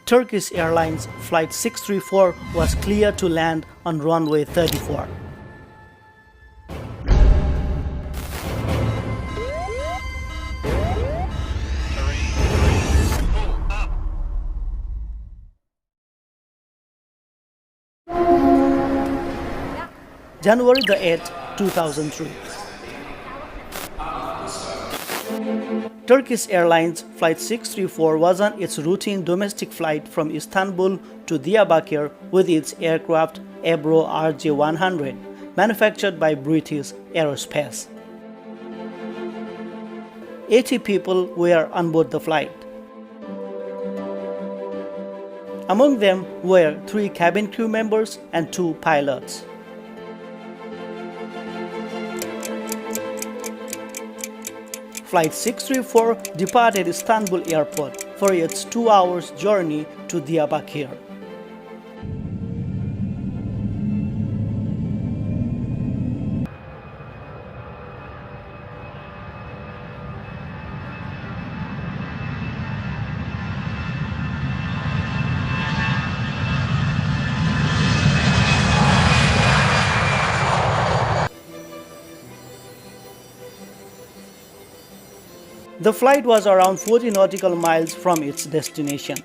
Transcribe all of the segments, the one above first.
Turkish Airlines Flight 634 was cleared to land on runway 34. January the 8th, 2003. Turkish Airlines Flight 634 was on its routine domestic flight from Istanbul to Diyarbakir with its aircraft Avro RJ100, manufactured by British Aerospace. 80 people were on board the flight. Among them were 3 cabin crew members and 2 pilots. Flight 634 departed Istanbul airport for its 2 hours journey to Diyarbakir. The flight was around 40 nautical miles from its destination.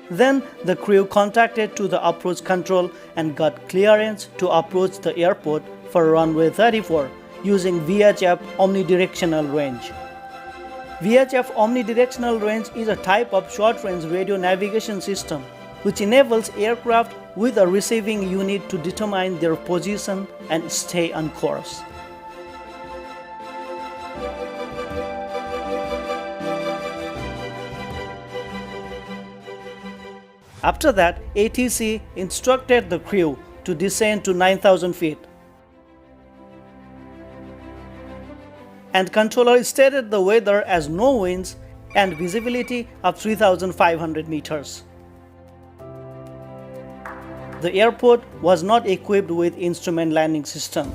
Then the crew contacted to the approach control and got clearance to approach the airport for runway 34 using VHF omnidirectional range. VHF omnidirectional range is a type of short-range radio navigation system which enables aircraft with a receiving unit to determine their position and stay on course. After that, ATC instructed the crew to descend to 9,000 feet. And controller stated the weather as no winds and visibility of 3,500 meters. The airport was not equipped with instrument landing system.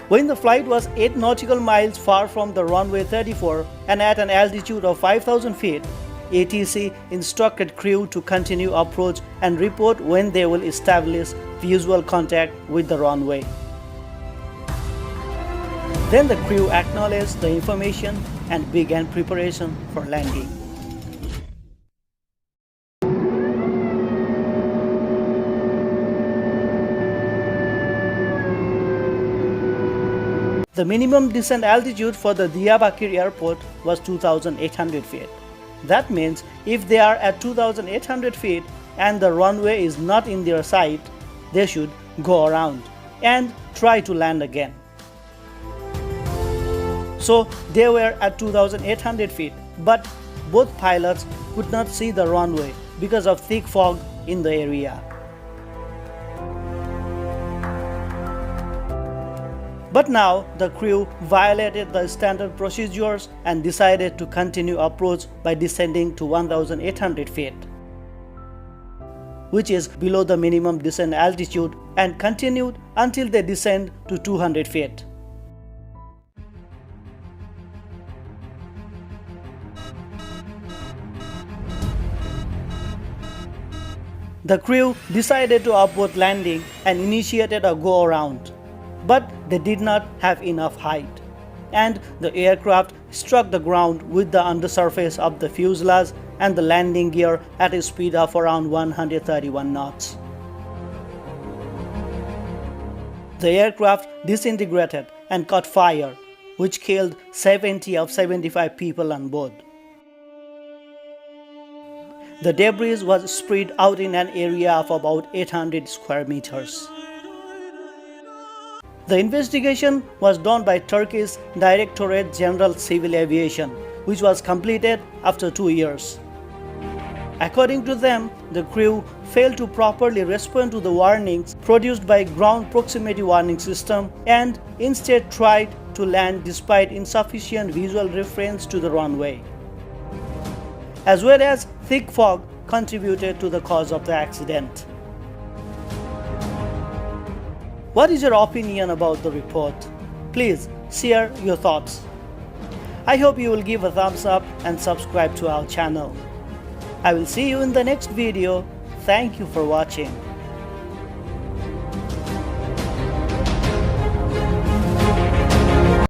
When the flight was 8 nautical miles far from the runway 34 and at an altitude of 5,000 feet, ATC instructed crew to continue approach and report when they will establish visual contact with the runway. Then the crew acknowledged the information and began preparation for landing. The minimum descent altitude for the Diyarbakir airport was 2,800 feet. That means if they are at 2,800 feet and the runway is not in their sight, they should go around and try to land again. So they were at 2,800 feet, but both pilots could not see the runway because of thick fog in the area. But now the crew violated the standard procedures and decided to continue approach by descending to 1,800 feet, which is below the minimum descent altitude, and continued until they descend to 200 feet. The crew decided to abort landing and initiated a go-around. But they did not have enough height, and the aircraft struck the ground with the undersurface of the fuselage and the landing gear at a speed of around 131 knots. The aircraft disintegrated and caught fire, which killed 70 of 75 people on board. The debris was spread out in an area of about 800 square meters. The investigation was done by Turkish Directorate General Civil Aviation, which was completed after 2 years. According to them, the crew failed to properly respond to the warnings produced by ground proximity warning system and instead tried to land despite insufficient visual reference to the runway, as well as thick fog contributed to the cause of the accident. What is your opinion about the report? Please share your thoughts. I hope you will give a thumbs up and subscribe to our channel. I will see you in the next video. Thank you for watching.